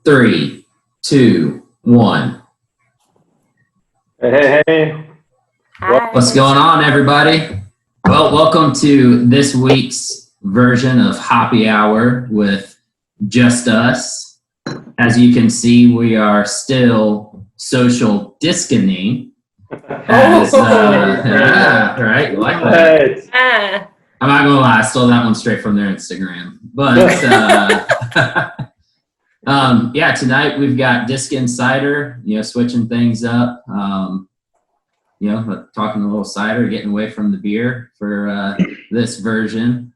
3, 2, 1. Hey. What's going on, everybody? Well, welcome to this week's version of Hoppy Hour with just us. As you can see, we are still social distancing. Right? You like that? I'm not gonna lie, I stole that one straight from their Instagram. But tonight we've got Diskin, Cider, switching things up. Talking a little cider, getting away from the beer for this version.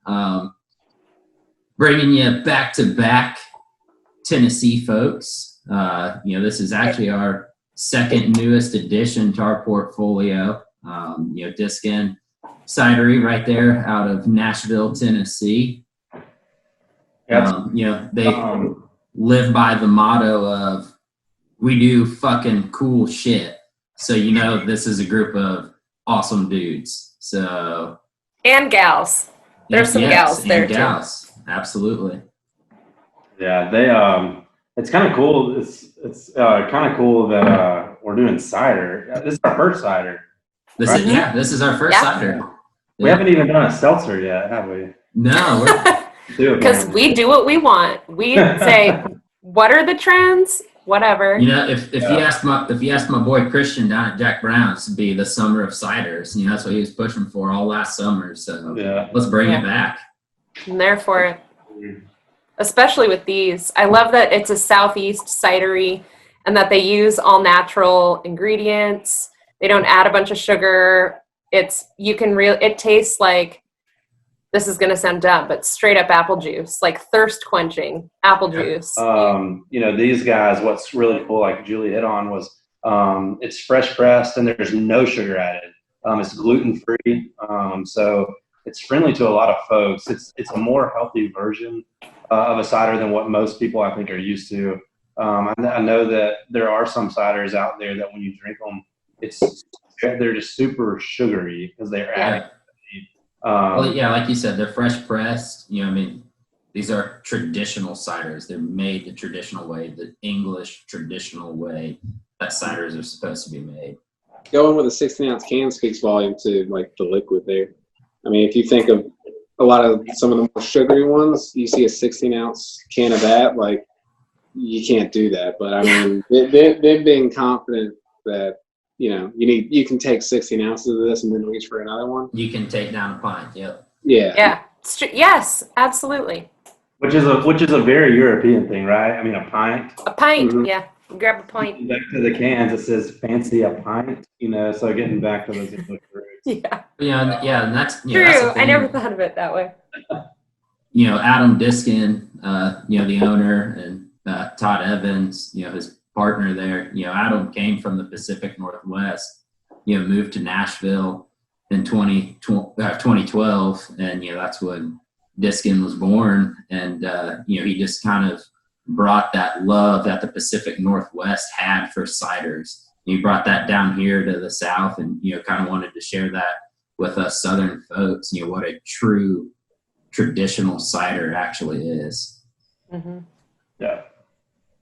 Bringing you back-to-back Tennessee folks. This is actually our second newest addition to our portfolio. Diskin Cidery right there out of Nashville, Tennessee. They live by the motto of we do fucking cool shit. So this is a group of awesome dudes. And gals. There's some gals there too. Absolutely. Yeah, it's kind of cool. It's kind of cool that we're doing cider. This is our first cider. This is our first cider. We haven't even done a seltzer yet, have we? No, because we do what we want. We say, what are the trends? Whatever. If you ask my boy Christian down at Jack Brown's to be the summer of ciders, that's what he was pushing for all last summer. So let's bring it back. I'm there for it. Especially with these. I love that it's a Southeast cidery and that they use all natural ingredients. They don't add a bunch of sugar. It tastes like, this is going to sound dumb, but straight up apple juice, like thirst quenching apple juice. These guys, what's really cool, like Julie hit on, was it's fresh pressed and there's no sugar added. It's gluten free. So it's friendly to a lot of folks. It's a more healthy version of a cider than what most people I think are used to. I know that there are some ciders out there that when you drink them, they're just super sugary because they're adding. Like you said, they're fresh pressed. These are traditional ciders. They're made the traditional way, the English traditional way that ciders are supposed to be made. Going with a 16-ounce can speaks volume to like the liquid there. If you think of a lot of some of the more sugary ones, you see a 16-ounce can of that, like you can't do that. But they've been confident that you can take 16 ounces of this and then reach for another one. You can take down a pint. Yep. Yeah. Yes, absolutely. Which is a very European thing, right? A pint. A pint, yeah. Grab a pint. Back to the cans, it says fancy a pint. So getting back to those English roots. And that's true. That's I never thought of it that way. Adam Diskin, the owner, and Todd Evans, his partner there. Adam came from the Pacific Northwest, moved to Nashville in 2012, and that's when Diskin was born. And he just kind of brought that love that the Pacific Northwest had for ciders. He brought that down here to the South, and kind of wanted to share that with us Southern folks. What a true traditional cider actually is. Mm-hmm. Yeah,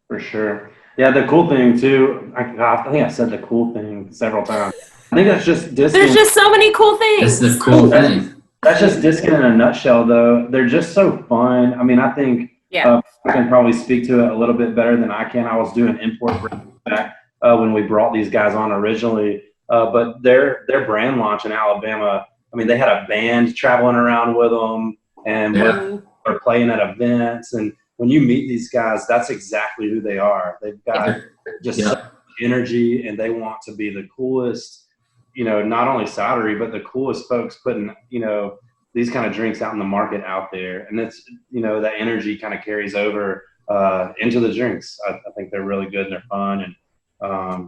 for sure. Yeah, the cool thing too, I think I said the cool thing several times. I think that's just Diskin. There's just so many cool things. It's the cool thing. That's just Diskin in a nutshell, though. They're just so fun. I think I can probably speak to it a little bit better than I can. I was doing import back when we brought these guys on originally. But their brand launch in Alabama, they had a band traveling around with them and were playing at events. And when you meet these guys, that's exactly who they are. They've got just such energy, and they want to be the coolest, not only cidery, but the coolest folks putting, these kind of drinks out in the market out there. And it's, that energy kind of carries over into the drinks. I think they're really good and they're fun, and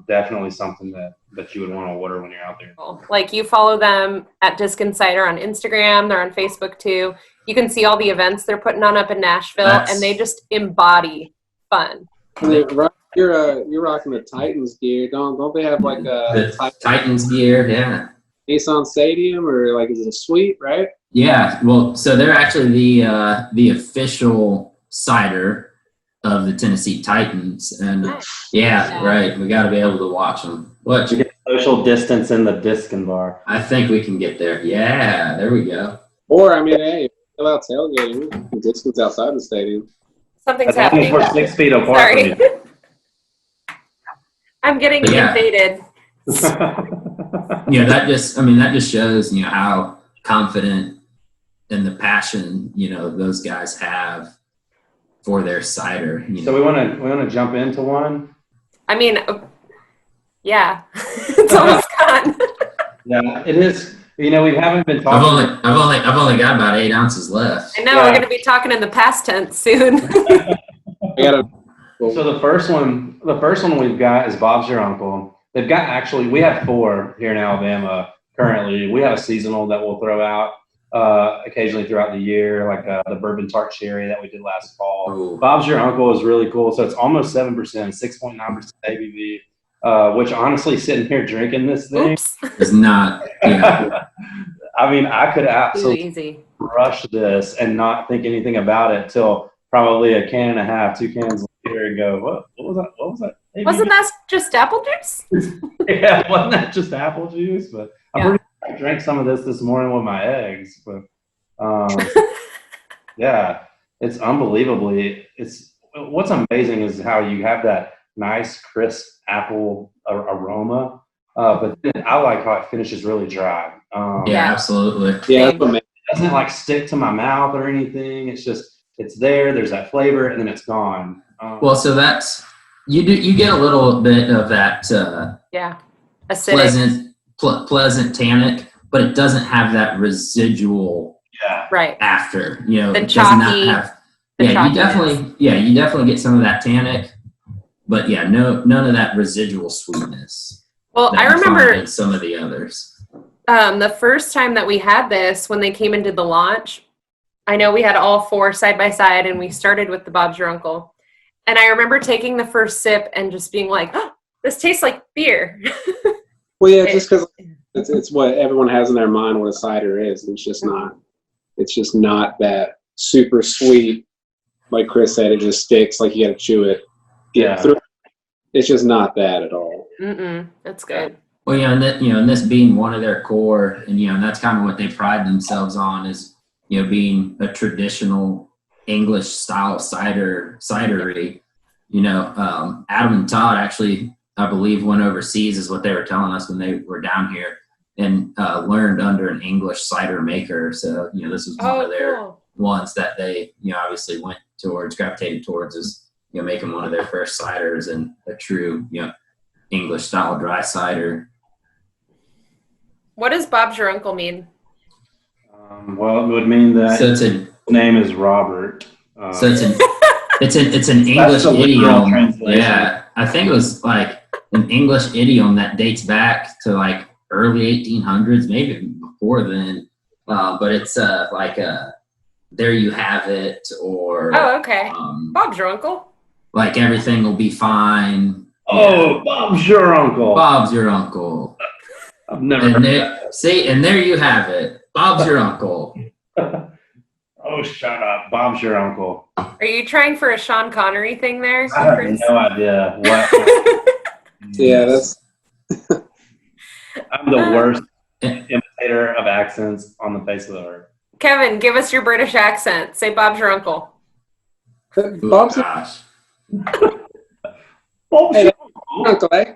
definitely something that you would want to order when you're out there. Like, you follow them at Diskin Cider on Instagram. They're on Facebook too. You can see all the events they're putting on up in Nashville, and they just embody fun. You're rocking the Titans gear. Don't they have like a Titans gear? Yeah. Nissan Stadium, or like, is it a suite, right? Yeah. Well, so they're actually the official cider of the Tennessee Titans, and right, we got to be able to watch them. What? You get social distance in the Diskin bar. I think we can get there. Yeah, there we go. Or, I mean, hey, fill out tailgating. Diskin's outside the stadium. Something's As long as happening. we're 6 feet apart Sorry. from I'm getting invaded. That just shows, how confident and the passion, those guys have for their cider. So we want to jump into one. I mean, yeah, it's almost gone. Yeah, it is. We haven't been talking. I've only got about 8 ounces left. I know we're going to be talking in the past tense soon. So the first one we've got is Bob's Your Uncle. They've got we have 4 here in Alabama currently. We have a seasonal that we'll throw out occasionally throughout the year, like the bourbon tart cherry that we did last fall. Ooh. Bob's Your Uncle is really cool. So it's almost 7%, 6.9% ABV, which honestly, sitting here drinking this thing is not. Yeah. I mean, I could absolutely easy. Crush this and not think anything about it till probably a can and a half, 2 cans later, and go, what was that? What was that? ABV? Wasn't that just apple juice? Yeah, wasn't that just apple juice? But I drank some of this morning with my eggs. But yeah, it's unbelievably. What's amazing is how you have that nice crisp apple aroma, but then I like how it finishes really dry. Absolutely. Yeah, it doesn't stick to my mouth or anything. It's just it's there. There's that flavor, and then it's gone. Well, so that's you get a little bit of that acidic, pleasant tannic, but it doesn't have that residual right after. The it chalky. does not have. You definitely get some of that tannic, but none of that residual sweetness. Well, I remember some of the others. The first time that we had this, when they came and did the launch, I know we had all 4 side by side, and we started with the Bob's Your Uncle. And I remember taking the first sip and just being like, oh, this tastes like beer. Well, yeah, just because it's what everyone has in their mind what a cider is. It's just not that super sweet. Like Chris said, it just sticks. Like you got to chew it. It's just not that at all. That's good. Well, and this being one of their core, and that's kind of what they pride themselves on is, being a traditional English style cidery. Adam and Todd actually, I believe, went overseas, is what they were telling us when they were down here, and learned under an English cider maker. So, this was one of their ones that they, obviously gravitated towards is, making one of their first ciders and a true, English style dry cider. What does Bob's Your Uncle mean? Well, it would mean that his name is Robert. So it's an English idiom. Yeah, I think it was like an English idiom that dates back to like early 1800s, maybe even before then. But it's there you have it, or Bob's Your Uncle. Like everything will be fine. Bob's Your Uncle. Bob's Your Uncle. I've never heard that. See, and there you have it. Bob's Your Uncle. Oh, shut up. Bob's Your Uncle. Are you trying for a Sean Connery thing there? I have no idea. What? Yeah, that's... I'm the worst imitator of accents on the face of the earth. Kevin, give us your British accent. Say Bob's Your Uncle. Bob's gosh. Bob's Your Uncle, eh?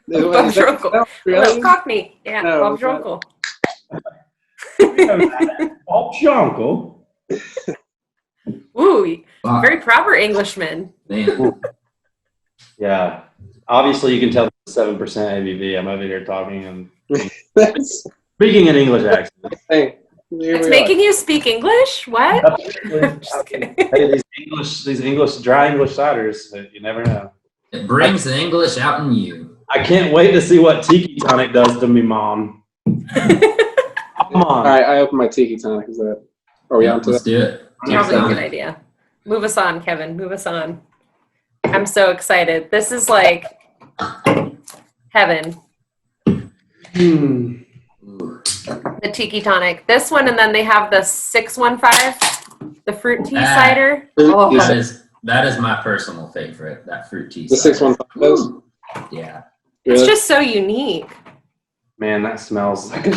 Bob's Your Uncle. Really? Cockney. Yeah, No, Bob's Your Uncle. Bob's Your Uncle. Ooh, very proper Englishman. Man. Yeah. Obviously, you can tell it's 7% ABV. I'm over here talking and speaking an English accent. Hey, it's making you speak English? What? Just kidding. Hey, these English dry English ciders, you never know. It brings the English out in you. I can't wait to see what Tiki Tonic does to me, Mom. Come on. All right, I opened my Tiki Tonic. Is that? Are we on to Let's that? do it. Probably a good idea. Move us on, Kevin. Move us on. I'm so excited. This is like heaven. The Tiki Tonic. This one, and then they have the 615, the fruit tea cider. Oh, That is my personal favorite. That fruit tea. The cider. 615 does? Yeah. It's Really? just so unique. Man, that smells like a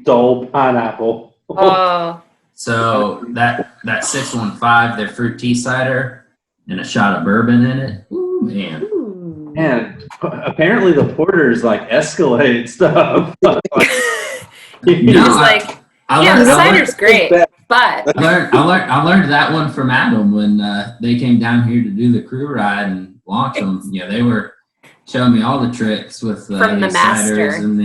dull pineapple. Oh, So that 615, their fruit tea cider, and a shot of bourbon in it. Ooh, man. ooh. Man, apparently the porters like escalate stuff. He's No, like, I yeah, the learned, cider's great, but I learned that one from Adam when they came down here to do the crew ride and launch them. You know, they were showing me all the tricks with From the these master. ciders and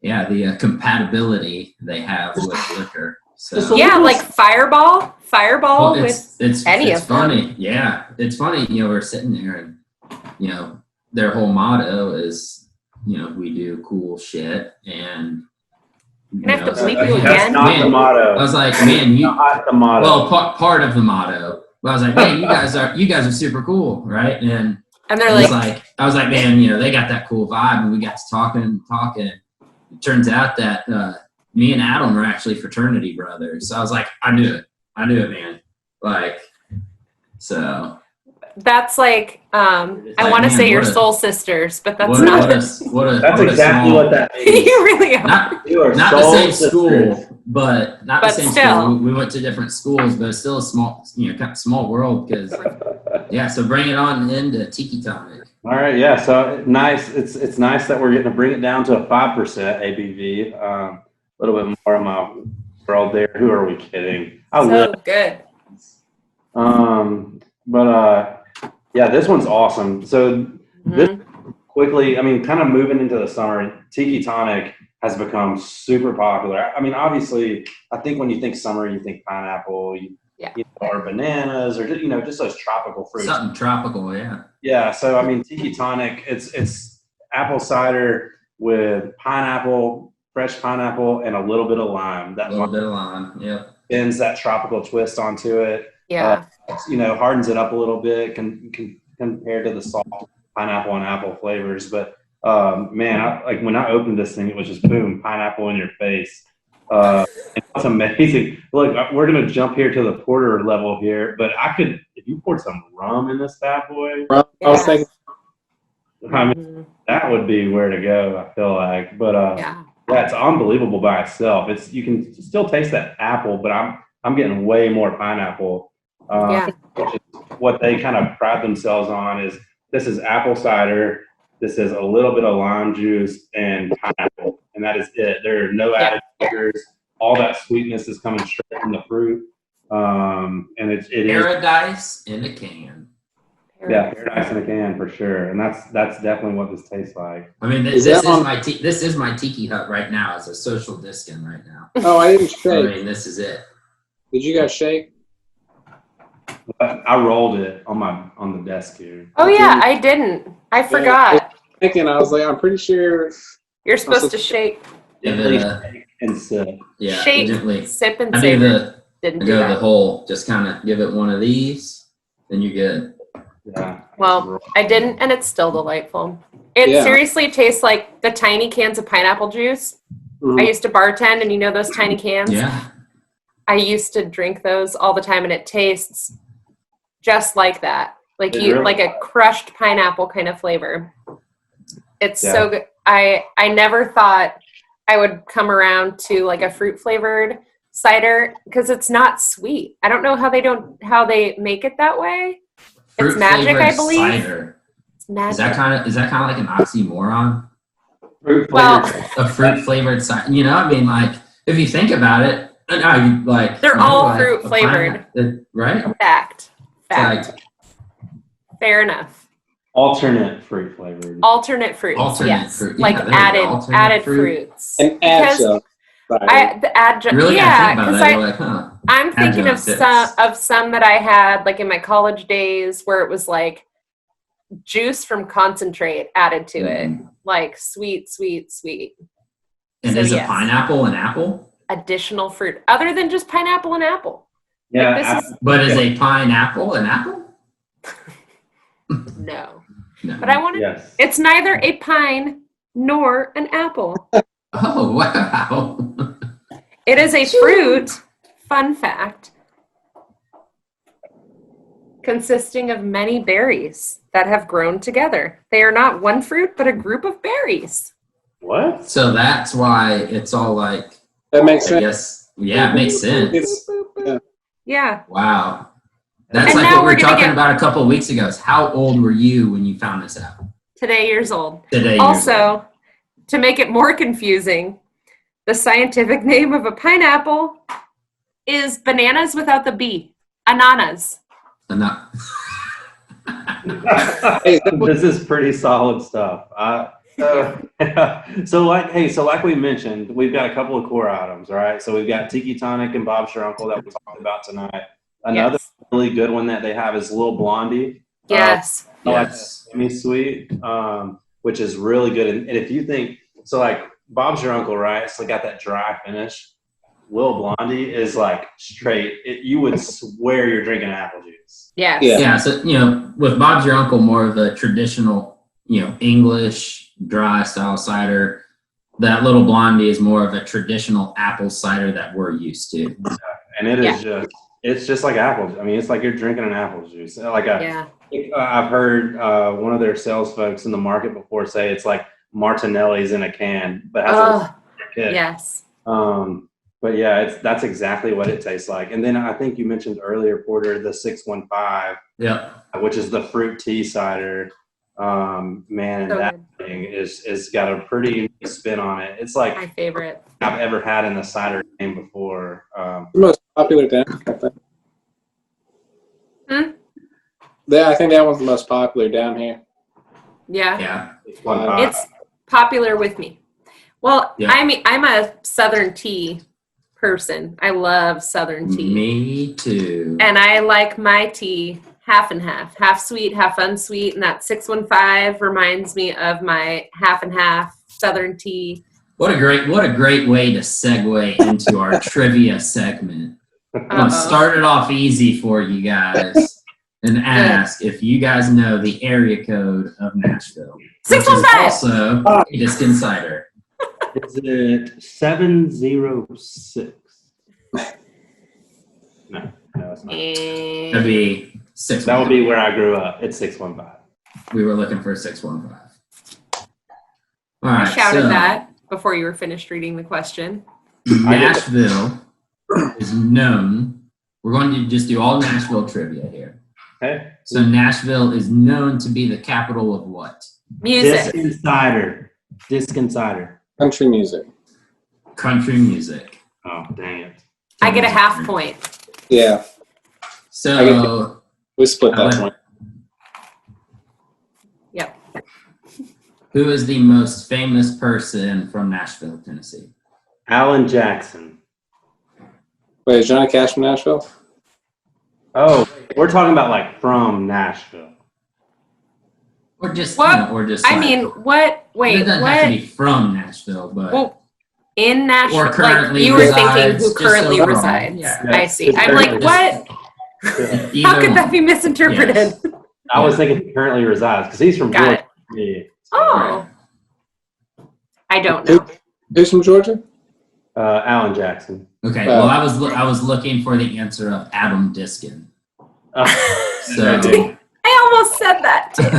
the compatibility they have with liquor. So yeah, like Fireball well, with it's any it's of them. funny. Yeah, it's funny. You know, we're sitting there and you know their whole motto is we do cool shit and. I have to it's like, bleep you That's again? not the motto. I was like, man, Not the motto. well, part of the motto. But I was like, man, you guys are super cool, right? And And they're I was like, man, they got that cool vibe, and we got to talking. It turns out that me and Adam are actually fraternity brothers. So I was like, I knew it, man. Like, so. that's like, I like, want to man, say you're what a- soul sisters, but that's What not. That's exactly what that means. You really are. You are Not the soul same sisters. school, but not the But same still. school. We went to different schools, but it's still a small, kind of small world. Because so bring it on into Tiki Tonic. All right, yeah. So nice. It's nice that we're getting to bring it down to a 5% ABV. A little bit more of my world there. Who are we kidding? I live. So good. Yeah, this one's awesome. So this Mhm. quickly, I mean, kind of moving into the summer, Tiki Tonic has become super popular. I mean, obviously, I think when you think summer, you think pineapple, or bananas, or just those tropical fruits. Something tropical, yeah. Yeah. So I mean, Tiki Tonic, it's apple cider with pineapple, fresh pineapple, and a little bit of lime. That A little bit of lime, yeah. bends that tropical twist onto it. Yeah. Hardens it up a little bit compared to the soft pineapple and apple flavors. But man, when I opened this thing, it was just boom, pineapple in your face. It's amazing. Look, we're gonna jump here to the porter level here, but if you poured some rum in this bad boy, I was thinking, I mean, Mhm. that would be where to go. I feel like, but Yeah. yeah, it's unbelievable by itself. You can still taste that apple, but I'm getting way more pineapple. Yeah. Which is what they kind of pride themselves on is this is apple cider, this is a little bit of lime juice and pineapple, and that is it. There are no added sugars. All that sweetness is coming straight from the fruit, and it is Paradise in a can. paradise in a can for sure. And that's definitely what this tastes like. I mean, this is my tiki hut right now. It's a social diskin right now. oh, I didn't I shake. mean, this is it. Did you guys shake? I rolled it on the desk here. Oh yeah, I didn't. I forgot. Thinking, I was like, I'm pretty sure. You're supposed to shake, Give it a, And sip. yeah, shake, gently. sip, and I do savor. Didn't I do go the that. whole, just kind of give it one of these, then you're good. Yeah. Well, I didn't, and it's still delightful. It Yeah. seriously tastes like the tiny cans of pineapple juice. I used to bartend, and those tiny cans? Yeah. I used to drink those all the time, and it tastes just like that. Like like a crushed pineapple kind of flavor. It's so good. I never thought I would come around to like a fruit flavored cider because it's not sweet. I don't know how they make it that way. It's magic, Fruit-flavored I believe. Cider. It's magic. Is that kind of like an oxymoron? Fruit Well, flavored. A fruit flavored cider. I mean, like if you think about it, They're all fruit flavored. Right? Fact. Like, Fair enough. Alternate fruit flavored. Alternate fruits. Alternate yes. fruit. Yeah, Like there we go. Alternate added fruit. fruits. An Because adjunct. the adjunct. you really Yeah, gotta think because about that. You're like, huh? I'm thinking of Adjunct some that I had like in my college days where it was like juice from concentrate added to it, like sweet. And So, is yes. a pineapple an apple? Additional fruit other than just pineapple and apple. Yeah. Like, this is But is a pineapple an apple? no. No. But I want to. Yes. It's neither a pine nor an apple. Oh wow! It is a fruit. Fun fact. consisting of many berries that have grown together. They are not one fruit, but a group of berries. What? So that's why it's all like, That makes I sense. guess, yeah, it makes sense. Yeah. Wow. That's And like now what we we're were gonna talking get- about a couple of weeks ago. Is how old were you when you found this out? Today years old. Today years old. Also, to make it more confusing, the scientific name of a pineapple is bananas without the B. Ananas. I'm not. This is pretty solid stuff. So like we mentioned, we've got a couple of core items, right? So we've got Tiki Tonic and Bob's Your Uncle that we talked about tonight. Another really good one that they have is Lil Blondie. Yes. Yes. Semi sweet, which is really good. And if you think so, like Bob's Your Uncle, right? It's got that dry finish. Lil Blondie is like straight. You would swear you're drinking apple juice. Yes. Yeah. So, with Bob's Your Uncle, more of a traditional, English dry style cider. That Little Blondie is more of a traditional apple cider that we're used to. And it is it's just like apple. I mean, it's like you're drinking an apple juice. I've heard one of their sales folks in the market before say it's like Martinelli's in a can, but has a kick. Yes. But yeah, that's exactly what it tastes like. And then I think you mentioned earlier, Porter, the 615, which is the fruit tea cider. Man, and that thing is got a pretty unique spin on it. It's like my favorite I've ever had in the cider game before. The most popular down, I think. I think that one's the most popular down here. Yeah. Yeah. It's popular with me. Well, I'm a Southern tea person. I love Southern tea. Me too. And I like my tea half and half sweet, half unsweet. And that 615 reminds me of my half and half Southern tea. What a great way to segue into our trivia segment. I'm gonna start it off easy for you guys and ask if you guys know the area code of Nashville. 615. Also, a Diskin cider. Is it 706? No, it's not. That'd be 615. That would be where I grew up. It's 615. We were looking for 615. All right. I shouted that before you were finished reading the question. Nashville is known. We're going to just do all Nashville trivia here. Okay. So Nashville is known to be the capital of what? Music. Diskin cider. Country music. Country music. Oh, dang it. I get a half point. Yeah. So we split that point. Yep. Who is the most famous person from Nashville, Tennessee? Alan Jackson. Wait, is Johnny Cash from Nashville? Oh, we're talking about like from Nashville. Or just, What? or just. I mean, what? Wait, it doesn't what? have to be from Nashville, but. Well, in Nashville, Or currently like you were thinking resides, who just currently overall. resides. Yeah. I see. I'm like, what? Either How could that one. be misinterpreted? Yes. I was thinking he currently resides because he's from Got Georgia. it. Oh. I don't know. Who's from Georgia? Alan Jackson. Okay, well, I was looking for the answer of Adam Diskin. So. I almost said that too.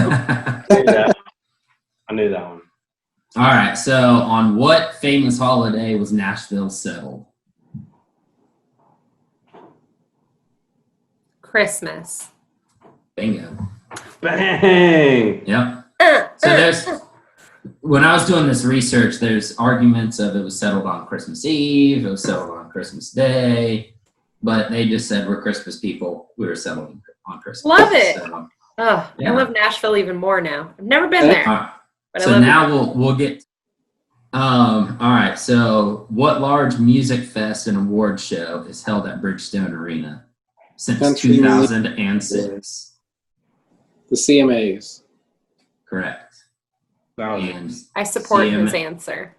I knew that one. All right, so on what famous holiday was Nashville settled? Christmas. Bingo. Bang! Yep. So when I was doing this research, there's arguments of it was settled on Christmas Eve, it was settled on Christmas Day, but they just said we're Christmas people. We were settled on Christmas. Love it. So, Oh, yeah. I love Nashville even more now. I've never been there. But I so love now we'll get. All right. So, what large music fest and award show is held at Bridgestone Arena since Country 2006? The CMAs. Correct. And I support CMA his answer.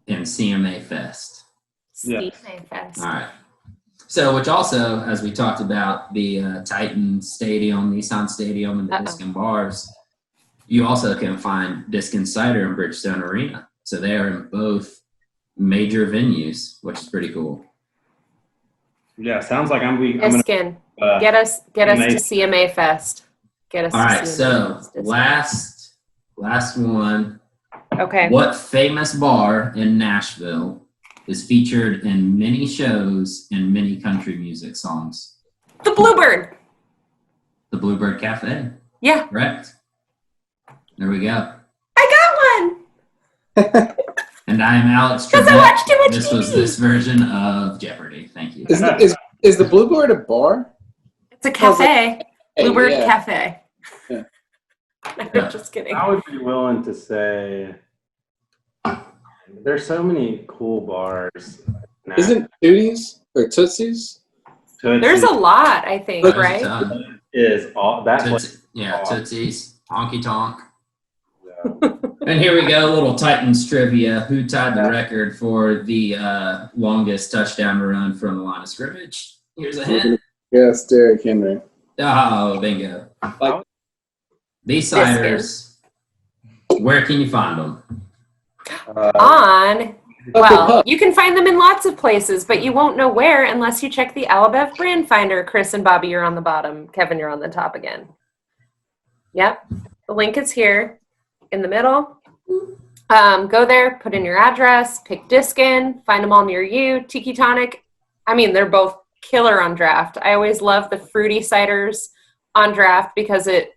And CMA Fest. Yes. CMA Fest. All right. So, which also, as we talked about, the Titan Stadium, Nissan Stadium, and the Diskin bars, you also can find Diskin cider in Bridgestone Arena. So they are in both major venues, which is pretty cool. Yeah, sounds like I'm Diskin. Get us to CMA Fest. Get us. All to right, CMA so Fest. last one. Okay. What famous bar in Nashville is featured in many shows and many country music songs? The Bluebird. The Bluebird Cafe. Yeah. Correct. There we go. I got one. And I am Alex Because I watched too much This TV. was this version of Jeopardy. Thank you. Is the Bluebird a bar? It's a cafe. Hey, Bluebird yeah. Cafe. Yeah. I'm just kidding. I would be willing to say there's so many cool bars. Now. Isn't Tooties or Tootsies? There's a lot, I think, There's a right? ton. Is all that Tootsies, Honky Tonk. Yeah. And here we go, a little Titans trivia. Who tied the record for the longest touchdown run from the line of scrimmage? Here's a hint. Yes, Derrick Henry. Oh, bingo. Like, These ciders, where can you find them? Well, you can find them in lots of places, but you won't know where unless you check the Alabev brand finder. Chris and Bobby, you're on the bottom. Kevin, you're on the top again. Yep. The link is here in the middle. Go there, put in your address, pick Diskin, find them all near you. Tiki Tonic, I mean, they're both killer on draft. I always love the fruity ciders on draft because it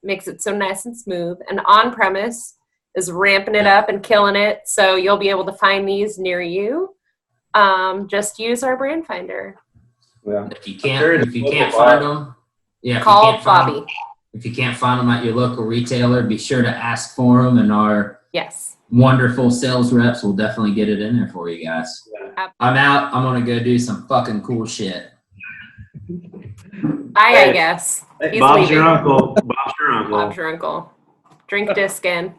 makes it so nice and smooth. And on premise is ramping it up and killing it. So you'll be able to find these near you. Just use our brand finder. Yeah. If you can't find them, call Bobby. If you can't find them at your local retailer, be sure to ask for them, and our wonderful sales reps will definitely get it in there for you guys. Yeah. I'm out. I'm gonna go do some fucking cool shit. I guess. Hey, Bob's your uncle. Bob's your uncle. Bob's your uncle. Drink Diskin.